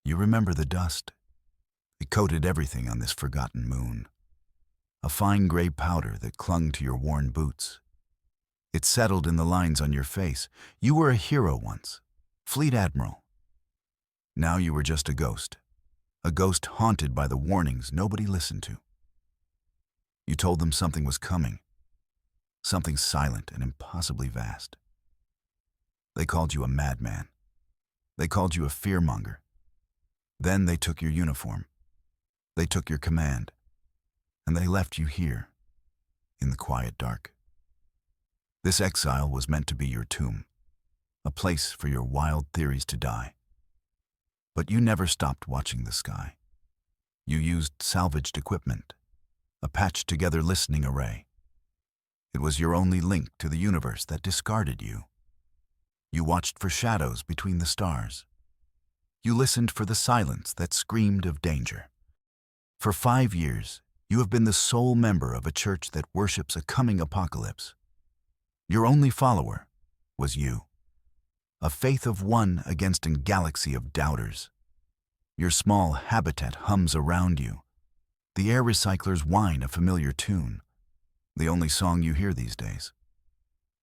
You remember the dust. It coated everything on this forgotten moon. A fine gray powder that clung to your worn boots. It settled in the lines on your face. You were a hero once, Fleet Admiral. Now you were just a ghost haunted by the warnings nobody listened to. You told them something was coming, something silent and impossibly vast. They called you a madman. They called you a fearmonger. Then they took your uniform. They took your command. And they left you here, in the quiet dark. This exile was meant to be your tomb, a place for your wild theories to die. But you never stopped watching the sky. You used salvaged equipment, a patched-together listening array. It was your only link to the universe that discarded you. You watched for shadows between the stars. You listened for the silence that screamed of danger. For 5 years, you have been the sole member of a church that worships a coming apocalypse. Your only follower was you, a faith of one against a galaxy of doubters. Your small habitat hums around you. The air recyclers whine a familiar tune, the only song you hear these days.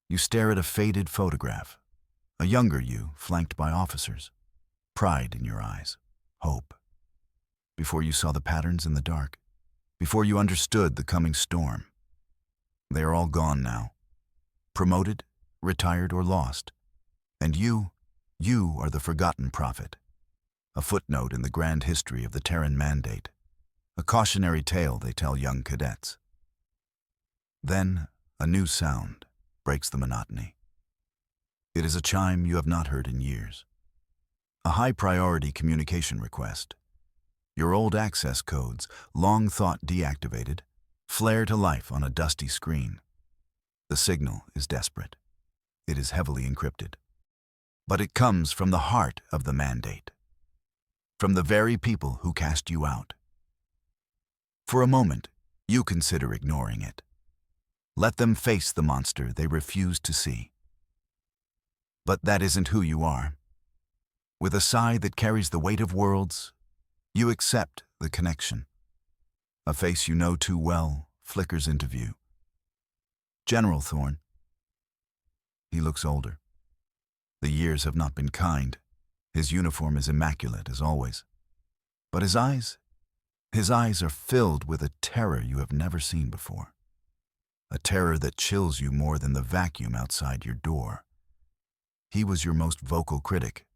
You stare at a faded photograph, a younger you flanked by officers, pride in your eyes, hope. Before you saw the patterns in the dark, before you understood the coming storm. They are all gone now, promoted, retired, or lost. And you are the forgotten prophet, a footnote in the grand history of the Terran Mandate, a cautionary tale they tell young cadets. Then a new sound breaks the monotony. It is a chime you have not heard in years, a high-priority communication request. Your old access codes, long thought deactivated, flare to life on a dusty screen. The signal is desperate. It is heavily encrypted. But it comes from the heart of the mandate, from the very people who cast you out. For a moment, you consider ignoring it. Let them face the monster they refuse to see. But that isn't who you are. With a sigh that carries the weight of worlds, you accept the connection. A face you know too well flickers into view. General Thorne. He looks older. The years have not been kind. His uniform is immaculate as always. But his eyes are filled with a terror you have never seen before. A terror that chills you more than the vacuum outside your door. He was your most vocal critic,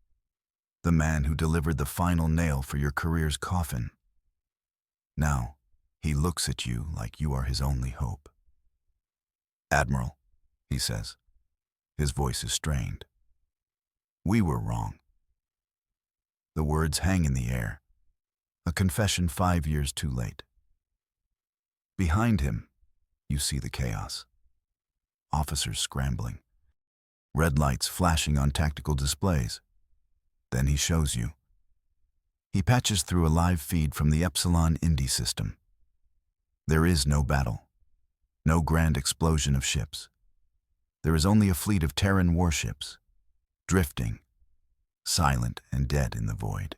the man who delivered the final nail for your career's coffin. Now, he looks at you like you are his only hope. Admiral, he says. His voice is strained. We were wrong. The words hang in the air, a confession 5 years too late. Behind him, you see the chaos. Officers scrambling, red lights flashing on tactical displays. Then he shows you. He patches through a live feed from the Epsilon Indy system. There is no battle, no grand explosion of ships. There is only a fleet of Terran warships, drifting, silent and dead in the void.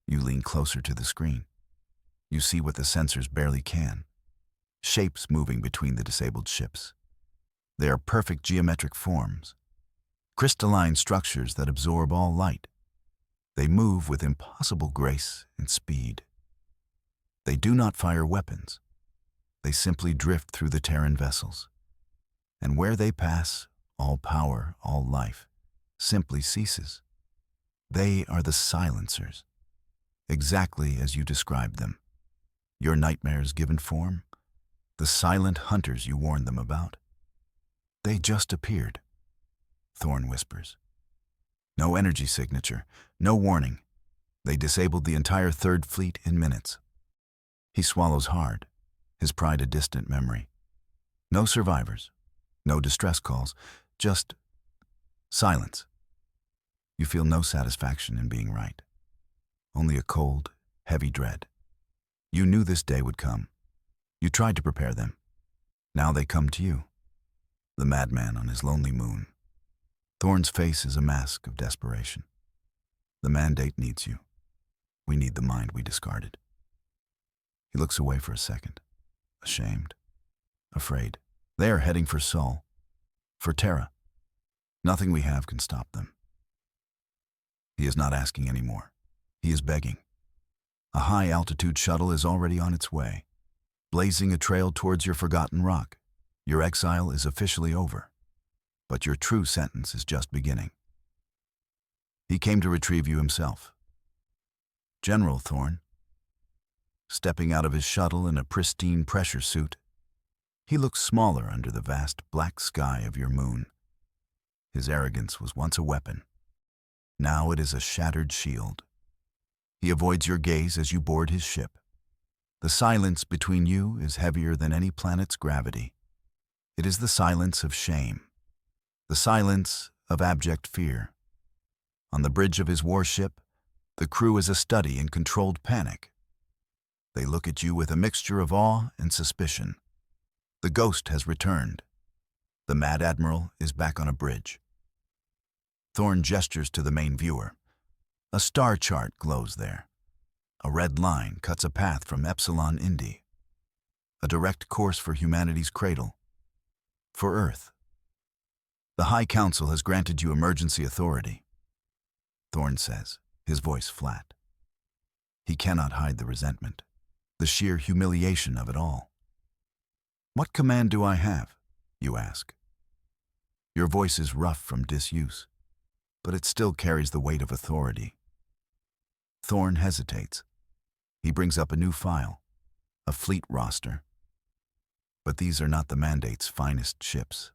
You lean closer to the screen. You see what the sensors barely can. Shapes moving between the disabled ships. They are perfect geometric forms, crystalline structures that absorb all light. They move with impossible grace and speed. They do not fire weapons. They simply drift through the Terran vessels. And where they pass, all power, all life, simply ceases. They are the silencers, exactly as you described them. Your nightmares given form, the silent hunters you warned them about. They just appeared, Thorne whispers. No energy signature, no warning. They disabled the entire Third Fleet in minutes. He swallows hard, his pride a distant memory. No survivors, no distress calls, just silence. You feel no satisfaction in being right, only a cold, heavy dread. You knew this day would come. You tried to prepare them. Now they come to you, the madman on his lonely moon. Thorne's face is a mask of desperation. The mandate needs you. We need the mind we discarded. He looks away for a second, ashamed, afraid. They are heading for Sol, for Terra. Nothing we have can stop them. He is not asking anymore. He is begging. A high-altitude shuttle is already on its way, blazing a trail towards your forgotten rock. Your exile is officially over, but your true sentence is just beginning. He came to retrieve you himself. General Thorn, stepping out of his shuttle in a pristine pressure suit, he looks smaller under the vast black sky of your moon. His arrogance was once a weapon. Now it is a shattered shield. He avoids your gaze as you board his ship. The silence between you is heavier than any planet's gravity. It is the silence of shame, the silence of abject fear. On the bridge of his warship, the crew is a study in controlled panic. They look at you with a mixture of awe and suspicion. The ghost has returned. The mad Admiral is back on a bridge. Thorn gestures to the main viewer. A star chart glows there. A red line cuts a path from Epsilon Indi. A direct course for humanity's cradle. For Earth. The High Council has granted you emergency authority, Thorn says, his voice flat. He cannot hide the resentment, the sheer humiliation of it all. What command do I have? You ask. Your voice is rough from disuse, but it still carries the weight of authority. Thorn hesitates. He brings up a new file, a fleet roster. But these are not the Mandate's finest ships.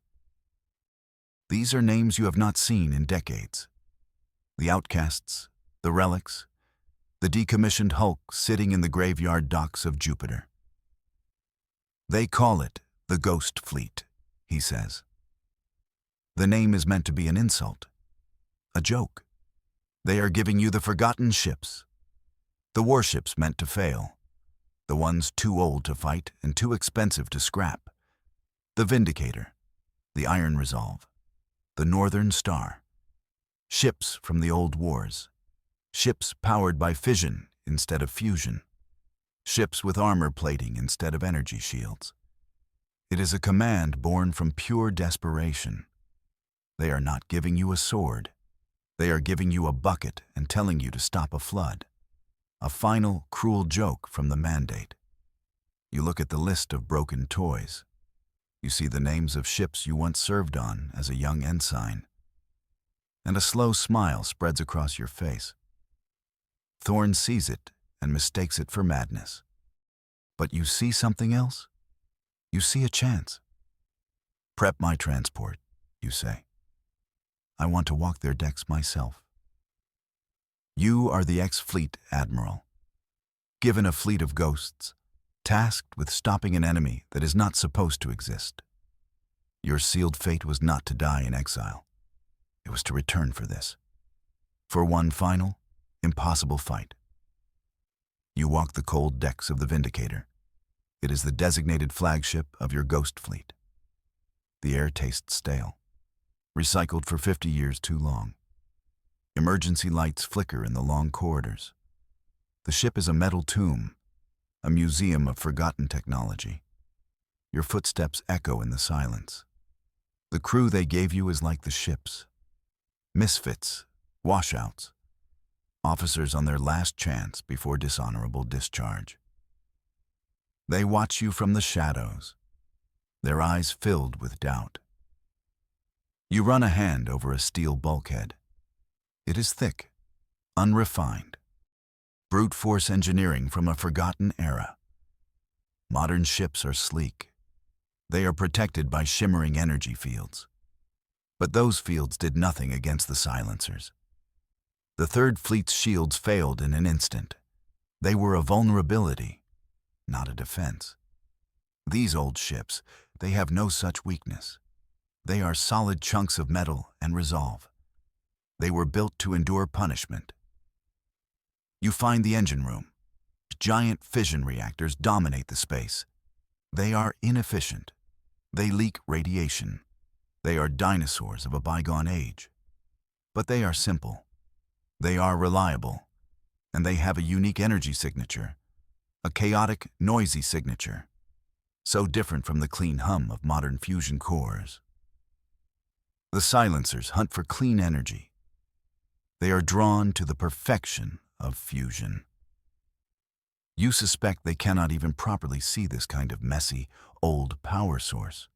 These are names you have not seen in decades. The outcasts, the relics, the decommissioned hulk sitting in the graveyard docks of Jupiter. They call it the Ghost Fleet, he says. The name is meant to be an insult, a joke. They are giving you the forgotten ships, the warships meant to fail, the ones too old to fight and too expensive to scrap. The Vindicator, the Iron Resolve, the Northern Star. Ships from the old wars. Ships powered by fission instead of fusion. Ships with armor plating instead of energy shields. It is a command born from pure desperation. They are not giving you a sword. They are giving you a bucket and telling you to stop a flood. A final, cruel joke from the Mandate. You look at the list of broken toys. You see the names of ships you once served on as a young ensign. And a slow smile spreads across your face. Thorn sees it and mistakes it for madness. But you see something else? You see a chance. Prep my transport, you say. I want to walk their decks myself. You are the ex-fleet admiral, given a fleet of ghosts, tasked with stopping an enemy that is not supposed to exist. Your sealed fate was not to die in exile. It was to return for this. For one final, impossible fight. You walk the cold decks of the Vindicator. It is the designated flagship of your ghost fleet. The air tastes stale, recycled for 50 years too long. Emergency lights flicker in the long corridors. The ship is a metal tomb, a museum of forgotten technology. Your footsteps echo in the silence. The crew they gave you is like the ships. Misfits, washouts, officers on their last chance before dishonorable discharge. They watch you from the shadows, their eyes filled with doubt. You run a hand over a steel bulkhead. It is thick, unrefined, brute force engineering from a forgotten era. Modern ships are sleek. They are protected by shimmering energy fields. But those fields did nothing against the silencers. The Third Fleet's shields failed in an instant. They were a vulnerability, not a defense. These old ships, they have no such weakness. They are solid chunks of metal and resolve. They were built to endure punishment. You find the engine room. Giant fission reactors dominate the space. They are inefficient. They leak radiation. They are dinosaurs of a bygone age. But they are simple. They are reliable. And they have a unique energy signature, a chaotic, noisy signature, so different from the clean hum of modern fusion cores. The silencers hunt for clean energy. They are drawn to the perfection of fusion. You suspect they cannot even properly see this kind of messy, old power source.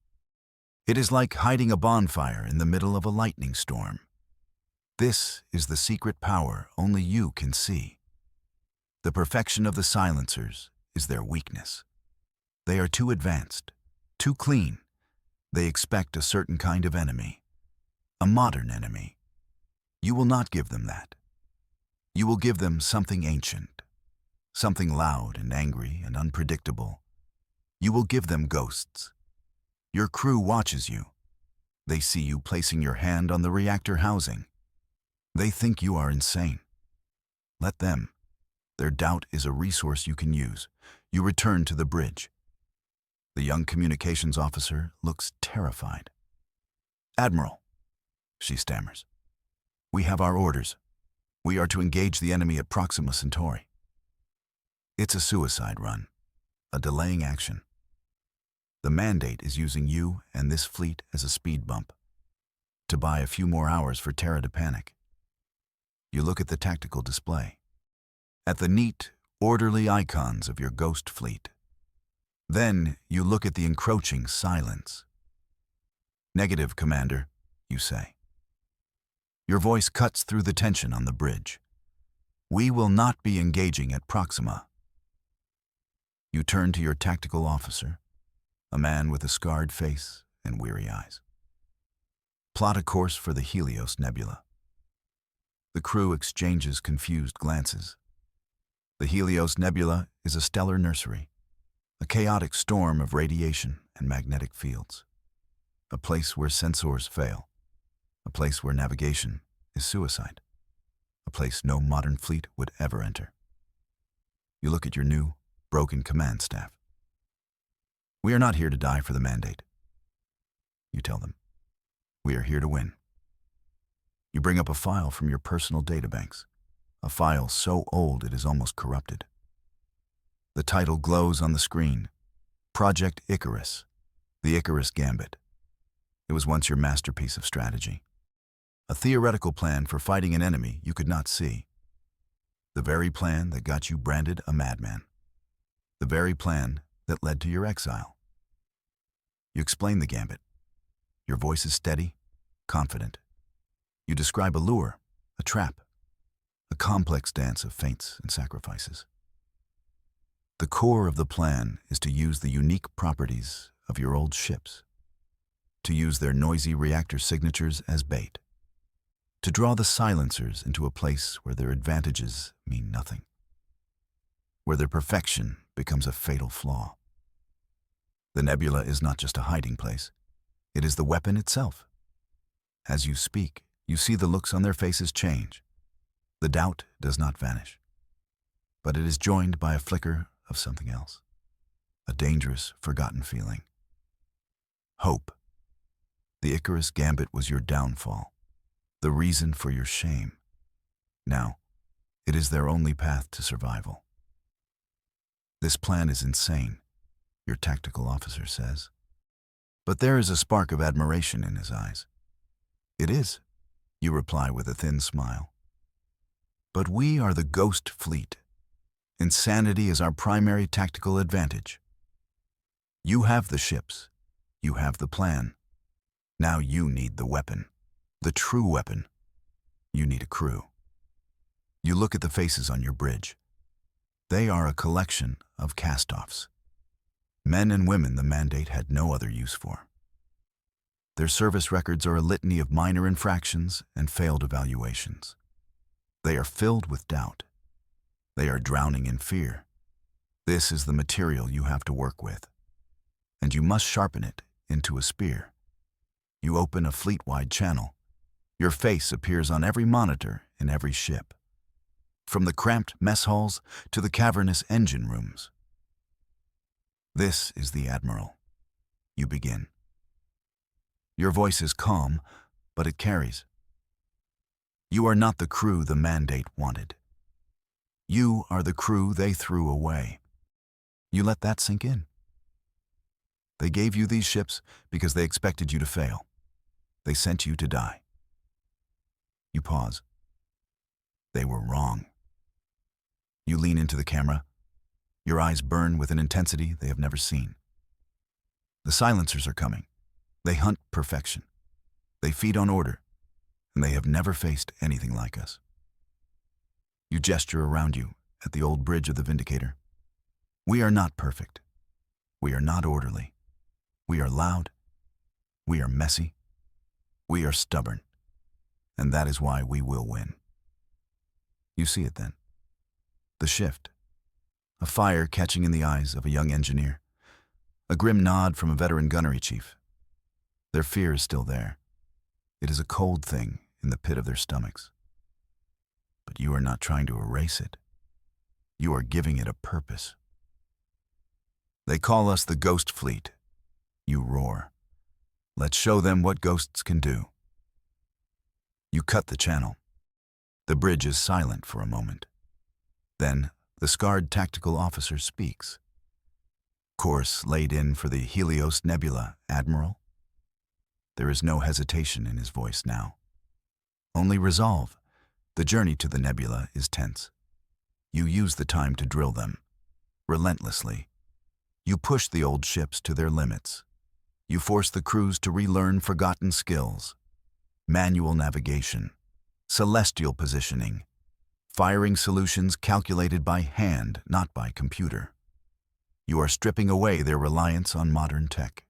It is like hiding a bonfire in the middle of a lightning storm. This is the secret power only you can see. The perfection of the silencers is their weakness. They are too advanced, too clean. They expect a certain kind of enemy, a modern enemy. You will not give them that. You will give them something ancient, something loud and angry and unpredictable. You will give them ghosts. Your crew watches you. They see you placing your hand on the reactor housing. They think you are insane. Let them. Their doubt is a resource you can use. You return to the bridge. The young communications officer looks terrified. "Admiral," she stammers, "we have our orders. We are to engage the enemy at Proxima Centauri." It's a suicide run, a delaying action. The mandate is using you and this fleet as a speed bump, to buy a few more hours for Terra to panic. You look at the tactical display, at the neat, orderly icons of your ghost fleet. Then you look at the encroaching silence. "Negative, Commander," you say. Your voice cuts through the tension on the bridge. "We will not be engaging at Proxima." You turn to your tactical officer, a man with a scarred face and weary eyes. "Plot a course for the Helios Nebula." The crew exchanges confused glances. The Helios Nebula is a stellar nursery, a chaotic storm of radiation and magnetic fields, a place where sensors fail, a place where navigation is suicide, a place no modern fleet would ever enter. You look at your new, broken command staff. "We are not here to die for the mandate," you tell them. "We are here to win." You bring up a file from your personal databanks, a file so old it is almost corrupted. The title glows on the screen: Project Icarus, the Icarus Gambit. It was once your masterpiece of strategy, a theoretical plan for fighting an enemy you could not see. The very plan that got you branded a madman. The very plan that led to your exile. You explain the gambit. Your voice is steady, confident. You describe a lure, a trap, a complex dance of feints and sacrifices. The core of the plan is to use the unique properties of your old ships, to use their noisy reactor signatures as bait, to draw the silencers into a place where their advantages mean nothing, where their perfection becomes a fatal flaw. The nebula is not just a hiding place. It is the weapon itself. As you speak, you see the looks on their faces change. The doubt does not vanish, but it is joined by a flicker of something else, a dangerous, forgotten feeling. Hope. The Icarus Gambit was your downfall, the reason for your shame. Now, it is their only path to survival. "This plan is insane," your tactical officer says. But there is a spark of admiration in his eyes. "It is," you reply with a thin smile. "But we are the Ghost Fleet. Insanity is our primary tactical advantage. You have the ships. You have the plan. Now you need the weapon, the true weapon. You need a crew." You look at the faces on your bridge. They are a collection of cast-offs. Men and women the mandate had no other use for. Their service records are a litany of minor infractions and failed evaluations. They are filled with doubt. They are drowning in fear. This is the material you have to work with, and you must sharpen it into a spear. You open a fleet-wide channel. Your face appears on every monitor in every ship, from the cramped mess halls to the cavernous engine rooms. "This is the Admiral," you begin. Your voice is calm, but it carries. "You are not the crew the mandate wanted. You are the crew they threw away. You let that sink in. They gave you these ships because they expected you to fail. They sent you to die. You pause. They were wrong. You lean into the camera. Your eyes burn with an intensity they have never seen. The silencers are coming. They hunt perfection. They feed on order, and they have never faced anything like us. You gesture around you at the old bridge of the Vindicator. We are not perfect. We are not orderly. We are loud. We are messy. We are stubborn. And that is why we will win. You see it then. The shift. A fire catching in the eyes of a young engineer. A grim nod from a veteran gunnery chief. Their fear is still there. It is a cold thing in the pit of their stomachs. But you are not trying to erase it. You are giving it a purpose. They call us the Ghost Fleet. You roar. Let's show them what ghosts can do. You cut the channel. The bridge is silent for a moment. Then, the scarred tactical officer speaks. Course laid in for the Helios Nebula, Admiral? There is no hesitation in his voice now. Only resolve. The journey to the nebula is tense. You use the time to drill them. Relentlessly. You push the old ships to their limits. You force the crews to relearn forgotten skills. Manual navigation. Celestial positioning. Firing solutions calculated by hand, not by computer. You are stripping away their reliance on modern tech.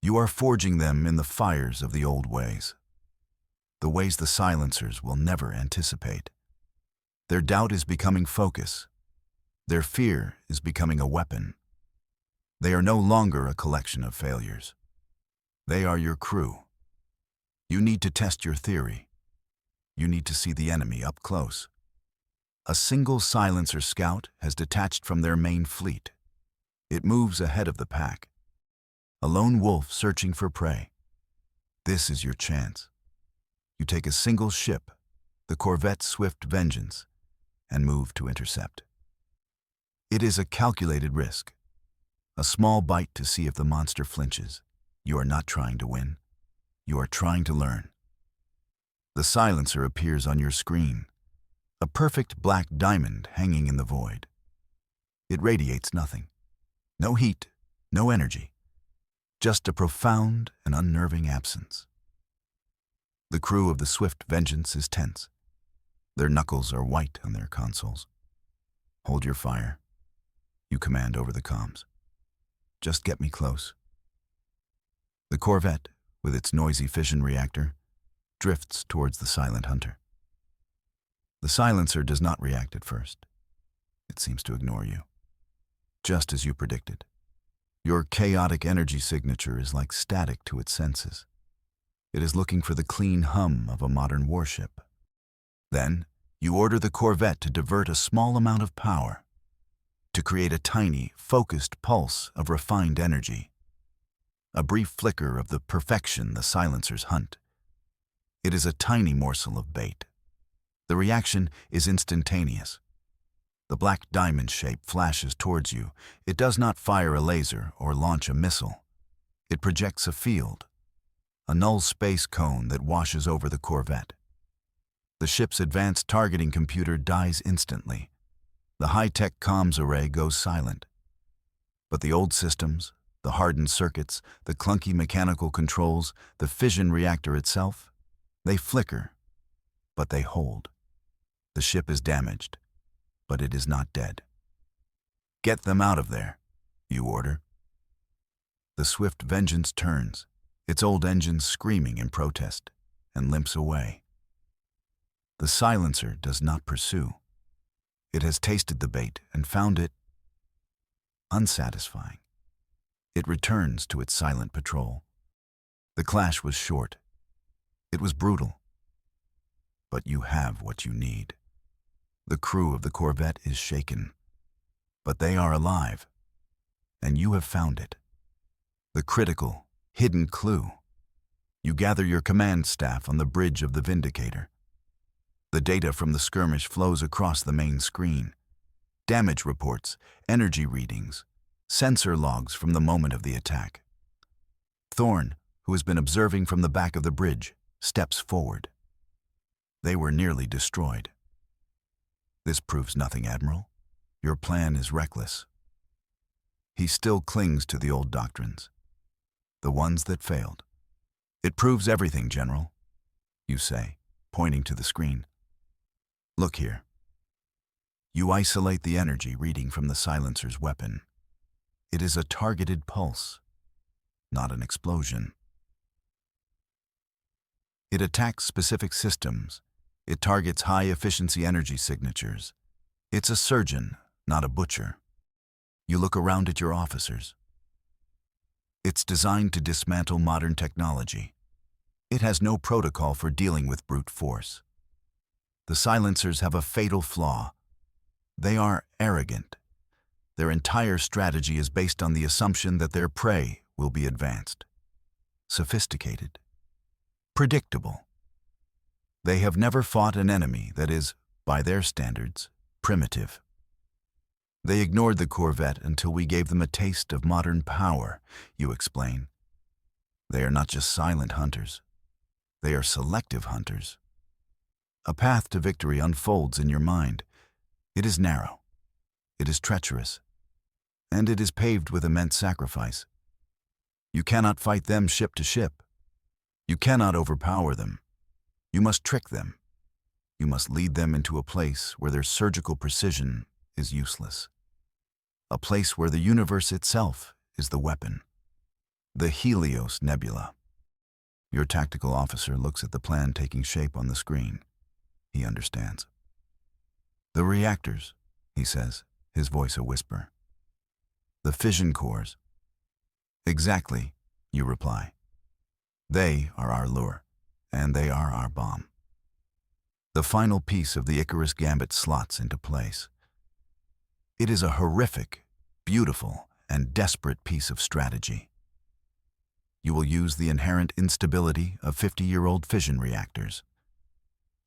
You are forging them in the fires of the old ways. The ways the silencers will never anticipate. Their doubt is becoming focus. Their fear is becoming a weapon. They are no longer a collection of failures. They are your crew. You need to test your theory. You need to see the enemy up close. A single silencer scout has detached from their main fleet. It moves ahead of the pack. A lone wolf searching for prey. This is your chance. You take a single ship, the corvette Swift Vengeance, and move to intercept. It is a calculated risk. A small bite to see if the monster flinches. You are not trying to win. You are trying to learn. The silencer appears on your screen. A perfect black diamond hanging in the void. It radiates nothing. No heat, no energy. Just a profound and unnerving absence. The crew of the Swift Vengeance is tense. Their knuckles are white on their consoles. Hold your fire. You command over the comms. Just get me close. The corvette, with its noisy fission reactor, drifts towards the silent hunter. The silencer does not react at first. It seems to ignore you. Just as you predicted. Your chaotic energy signature is like static to its senses. It is looking for the clean hum of a modern warship. Then, you order the corvette to divert a small amount of power, to create a tiny, focused pulse of refined energy. A brief flicker of the perfection the silencers hunt. It is a tiny morsel of bait. The reaction is instantaneous. The black diamond shape flashes towards you. It does not fire a laser or launch a missile. It projects a field, a null space cone that washes over the corvette. The ship's advanced targeting computer dies instantly. The high-tech comms array goes silent. But the old systems, the hardened circuits, the clunky mechanical controls, the fission reactor itself, they flicker, but they hold. The ship is damaged, but it is not dead. Get them out of there, you order. The Swift Vengeance turns, its old engines screaming in protest, and limps away. The silencer does not pursue. It has tasted the bait and found it unsatisfying. It returns to its silent patrol. The clash was short. It was brutal. But you have what you need. The crew of the corvette is shaken. But they are alive. And you have found it. The critical, hidden clue. You gather your command staff on the bridge of the Vindicator. The data from the skirmish flows across the main screen. Damage reports, energy readings, sensor logs from the moment of the attack. Thorne, who has been observing from the back of the bridge, steps forward. They were nearly destroyed. This proves nothing, Admiral. Your plan is reckless. He still clings to the old doctrines, the ones that failed. It proves everything, General, you say, pointing to the screen. Look here. You isolate the energy reading from the silencer's weapon. It is a targeted pulse, not an explosion. It attacks specific systems. It targets high-efficiency energy signatures. It's a surgeon, not a butcher. You look around at your officers. It's designed to dismantle modern technology. It has no protocol for dealing with brute force. The silencers have a fatal flaw. They are arrogant. Their entire strategy is based on the assumption that their prey will be advanced, sophisticated, predictable. They have never fought an enemy that is, by their standards, primitive. They ignored the Corvette until we gave them a taste of modern power, you explain. They are not just silent hunters. They are selective hunters. A path to victory unfolds in your mind. It is narrow. It is treacherous. And it is paved with immense sacrifice. You cannot fight them ship to ship. You cannot overpower them. You must trick them. You must lead them into a place where their surgical precision is useless. A place where the universe itself is the weapon. The Helios Nebula. Your tactical officer looks at the plan taking shape on the screen. He understands. The reactors, he says, his voice a whisper. The fission cores. Exactly, you reply. They are our lure, and they are our bomb. The final piece of the Icarus Gambit slots into place. It is a horrific, beautiful, and desperate piece of strategy. You will use the inherent instability of 50-year-old fission reactors.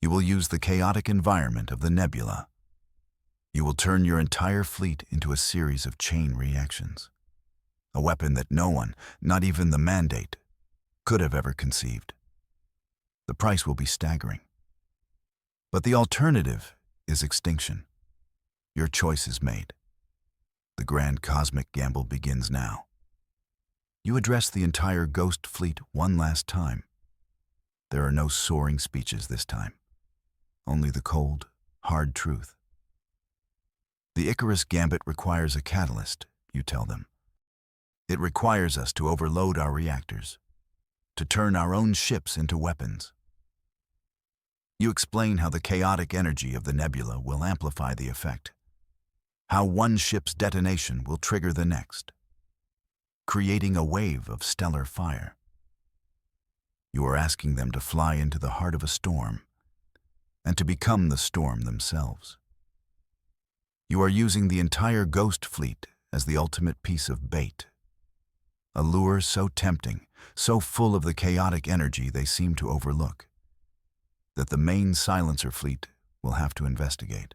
You will use the chaotic environment of the nebula. You will turn your entire fleet into a series of chain reactions. A weapon that no one, not even the Mandate, could have ever conceived. The price will be staggering. But the alternative is extinction. Your choice is made. The grand cosmic gamble begins now. You address the entire Ghost fleet one last time. There are no soaring speeches this time. Only the cold, hard truth. The Icarus Gambit requires a catalyst, you tell them. It requires us to overload our reactors, to turn our own ships into weapons. You explain how the chaotic energy of the nebula will amplify the effect, how one ship's detonation will trigger the next, creating a wave of stellar fire. You are asking them to fly into the heart of a storm and to become the storm themselves. You are using the entire Ghost fleet as the ultimate piece of bait, a lure so tempting, so full of the chaotic energy they seem to overlook, that the main silencer fleet will have to investigate.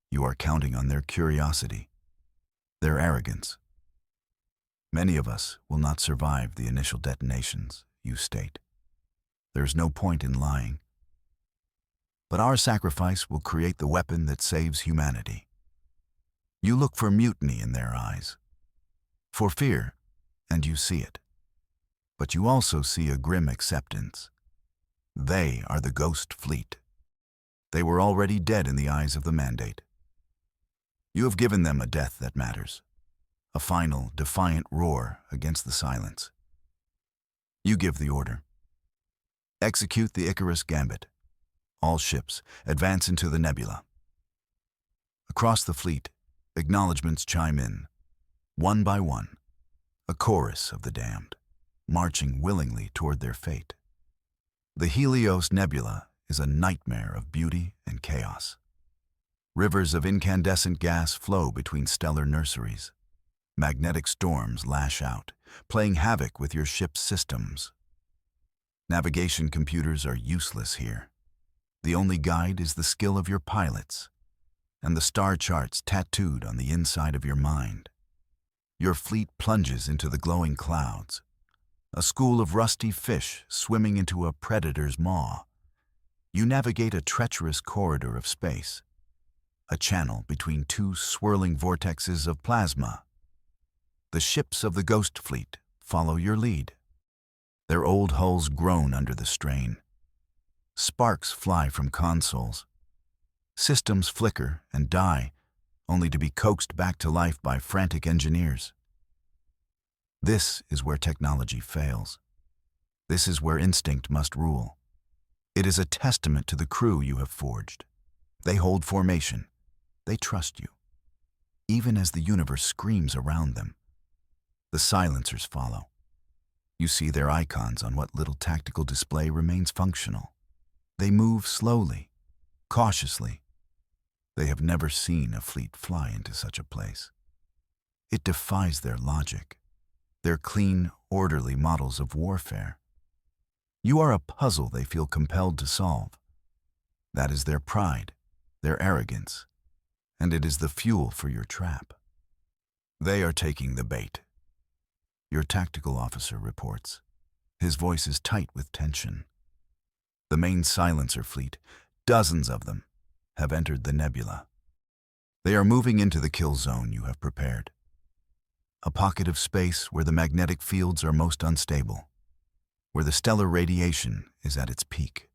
You are counting on their curiosity, their arrogance. Many of us will not survive the initial detonations, you state. There's no point in lying. But our sacrifice will create the weapon that saves humanity. You look for mutiny in their eyes, for fear, and you see it. But you also see a grim acceptance. They are the Ghost fleet. They were already dead in the eyes of the Mandate. You have given them a death that matters, a final, defiant roar against the silence. You give the order. Execute the Icarus Gambit. All ships, advance into the nebula. Across the fleet, acknowledgements chime in, one by one, a chorus of the damned, marching willingly toward their fate. The Helios Nebula is a nightmare of beauty and chaos. Rivers of incandescent gas flow between stellar nurseries. Magnetic storms lash out, playing havoc with your ship's systems. Navigation computers are useless here. The only guide is the skill of your pilots and the star charts tattooed on the inside of your mind. Your fleet plunges into the glowing clouds, a school of rusty fish swimming into a predator's maw. You navigate a treacherous corridor of space, a channel between two swirling vortexes of plasma. The ships of the Ghost Fleet follow your lead. Their old hulls groan under the strain. Sparks fly from consoles. Systems flicker and die, only to be coaxed back to life by frantic engineers. This is where technology fails. This is where instinct must rule. It is a testament to the crew you have forged. They hold formation. They trust you. Even as the universe screams around them, the silencers follow. You see their icons on what little tactical display remains functional. They move slowly, cautiously. They have never seen a fleet fly into such a place. It defies their logic, their clean, orderly models of warfare. You are a puzzle they feel compelled to solve. That is their pride, their arrogance, and it is the fuel for your trap. They are taking the bait. Your tactical officer reports. His voice is tight with tension. The main silencer fleet, dozens of them, have entered the nebula. They are moving into the kill zone you have prepared. A pocket of space where the magnetic fields are most unstable, where the stellar radiation is at its peak.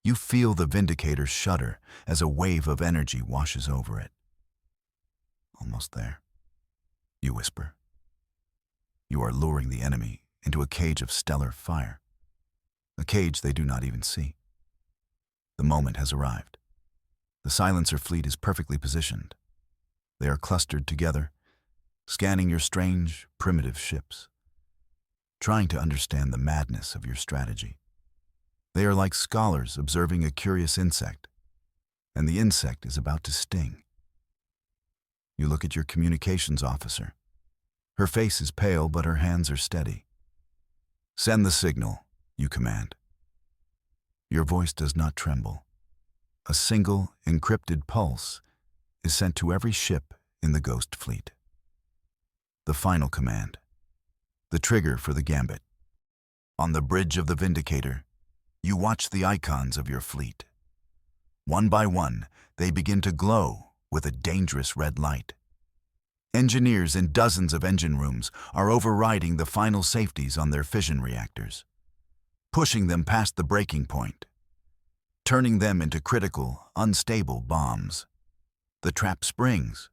You feel the Vindicator shudder as a wave of energy washes over it. Almost there, you whisper. You are luring the enemy into a cage of stellar fire, a cage they do not even see. The moment has arrived. The silencer fleet is perfectly positioned. They are clustered together, scanning your strange, primitive ships, trying to understand the madness of your strategy. They are like scholars observing a curious insect, and the insect is about to sting. You look at your communications officer. Her face is pale, but her hands are steady. "Send the signal," you command. Your voice does not tremble. A single, encrypted pulse is sent to every ship in the Ghost Fleet. The final command, the trigger for the gambit. On the bridge of the Vindicator, you watch the icons of your fleet. One by one, they begin to glow with a dangerous red light. Engineers in dozens of engine rooms are overriding the final safeties on their fission reactors, pushing them past the breaking point, turning them into critical, unstable bombs. The trap springs,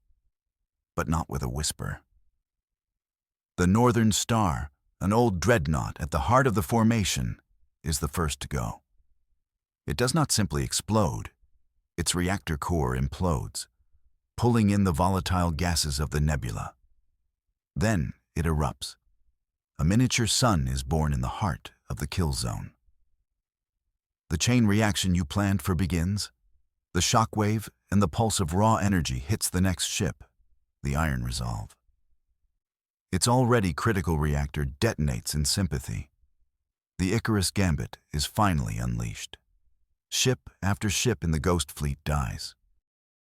but not with a whisper. The Northern Star, an old dreadnought at the heart of the formation, is the first to go. It does not simply explode. Its reactor core implodes, pulling in the volatile gases of the nebula. Then it erupts. A miniature sun is born in the heart of the kill zone. The chain reaction you planned for begins. The shockwave and the pulse of raw energy hits the next ship, the Iron Resolve. Its already critical reactor detonates in sympathy. The Icarus Gambit is finally unleashed. Ship after ship in the Ghost Fleet dies.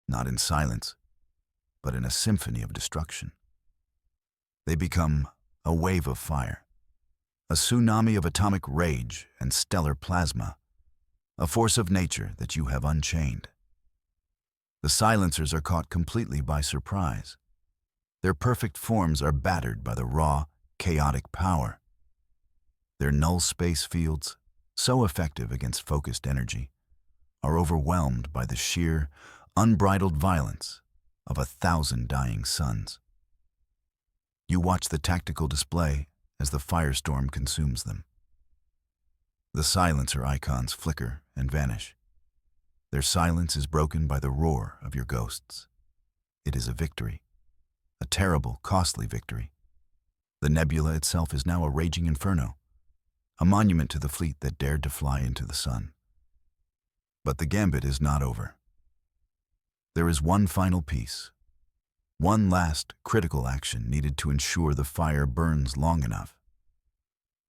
Not in silence, but in a symphony of destruction. They become a wave of fire, a tsunami of atomic rage and stellar plasma, a force of nature that you have unchained. The silencers are caught completely by surprise. Their perfect forms are battered by the raw, chaotic power. Their null space fields, so effective against focused energy, are overwhelmed by the sheer, unbridled violence of 1,000 dying suns. You watch the tactical display as the firestorm consumes them. The silencer icons flicker and vanish. Their silence is broken by the roar of your ghosts. It is a victory, a terrible, costly victory. The nebula itself is now a raging inferno, a monument to the fleet that dared to fly into the sun. But the gambit is not over. There is one final piece, one last critical action needed to ensure the fire burns long enough,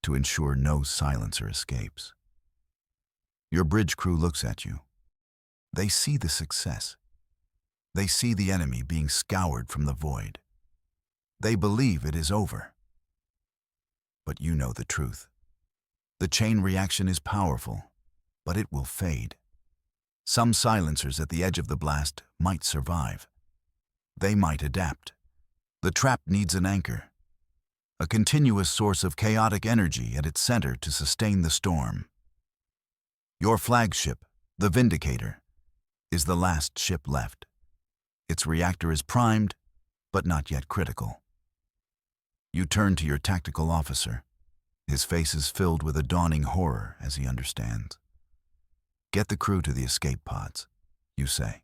to ensure no silencer escapes. Your bridge crew looks at you. They see the success. They see the enemy being scoured from the void. They believe it is over. But you know the truth. The chain reaction is powerful, but it will fade. Some silencers at the edge of the blast might survive. They might adapt. The trap needs an anchor, a continuous source of chaotic energy at its center to sustain the storm. Your flagship, the Vindicator, is the last ship left. Its reactor is primed, but not yet critical. You turn to your tactical officer. His face is filled with a dawning horror as he understands. "Get the crew to the escape pods," you say.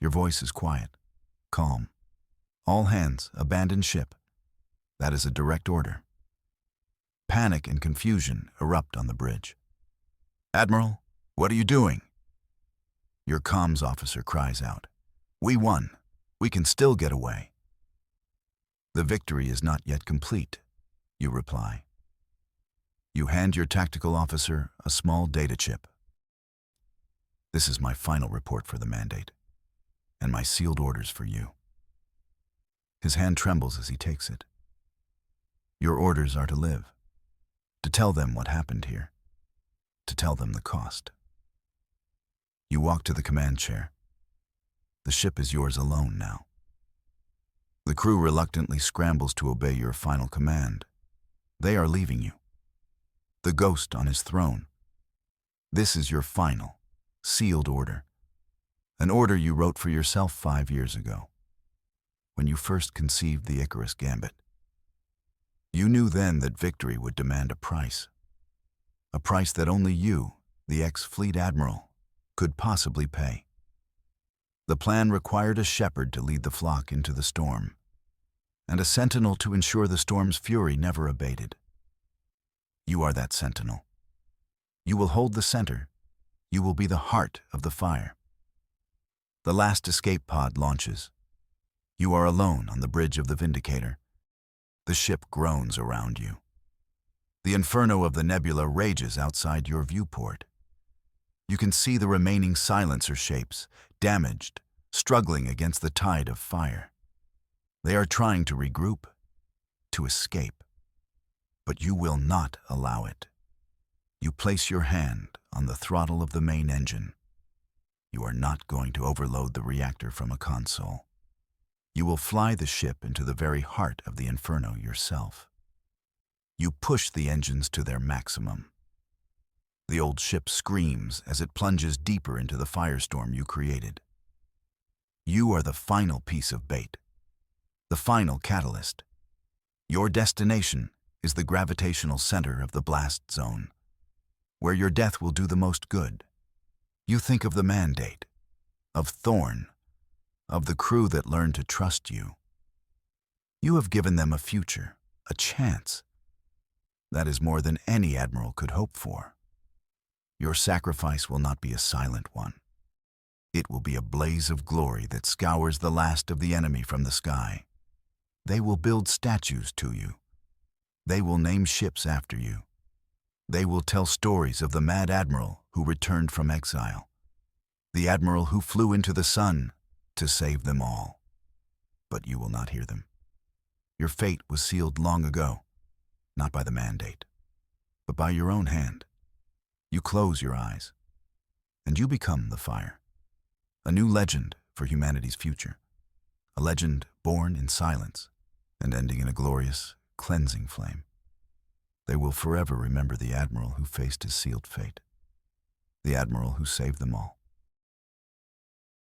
Your voice is quiet, calm. "All hands, abandon ship." That is a direct order. Panic and confusion erupt on the bridge. "Admiral, what are you doing?" Your comms officer cries out. "We won. We can still get away." "The victory is not yet complete," you reply. You hand your tactical officer a small data chip. "This is my final report for the mandate, and my sealed orders for you." His hand trembles as he takes it. Your orders are to live, to tell them what happened here, to tell them the cost. You walk to the command chair. The ship is yours alone now. The crew reluctantly scrambles to obey your final command. They are leaving you. The ghost on his throne. This is your final, sealed order. An order you wrote for yourself 5 years ago, when you first conceived the Icarus Gambit. You knew then that victory would demand a price that only you, the ex-fleet admiral, could possibly pay. The plan required a shepherd to lead the flock into the storm, and a sentinel to ensure the storm's fury never abated. You are that sentinel. You will hold the center. You will be the heart of the fire. The last escape pod launches. You are alone on the bridge of the Vindicator. The ship groans around you. The inferno of the nebula rages outside your viewport. You can see the remaining silencer shapes, damaged, struggling against the tide of fire. They are trying to regroup, to escape. But you will not allow it. You place your hand on the throttle of the main engine. You are not going to overload the reactor from a console. You will fly the ship into the very heart of the inferno yourself. You push the engines to their maximum. The old ship screams as it plunges deeper into the firestorm you created. You are the final piece of bait, the final catalyst. Your destination is the gravitational center of the blast zone, where your death will do the most good. You think of the mandate, of Thorn, of the crew that learned to trust you. You have given them a future, a chance. That is more than any admiral could hope for. Your sacrifice will not be a silent one. It will be a blaze of glory that scours the last of the enemy from the sky. They will build statues to you. They will name ships after you. They will tell stories of the mad admiral who returned from exile, the admiral who flew into the sun to save them all. But you will not hear them. Your fate was sealed long ago, not by the mandate, but by your own hand. You close your eyes, and you become the fire, a new legend for humanity's future, a legend born in silence and ending in a glorious, cleansing flame. They will forever remember the admiral who faced his sealed fate, the admiral who saved them all.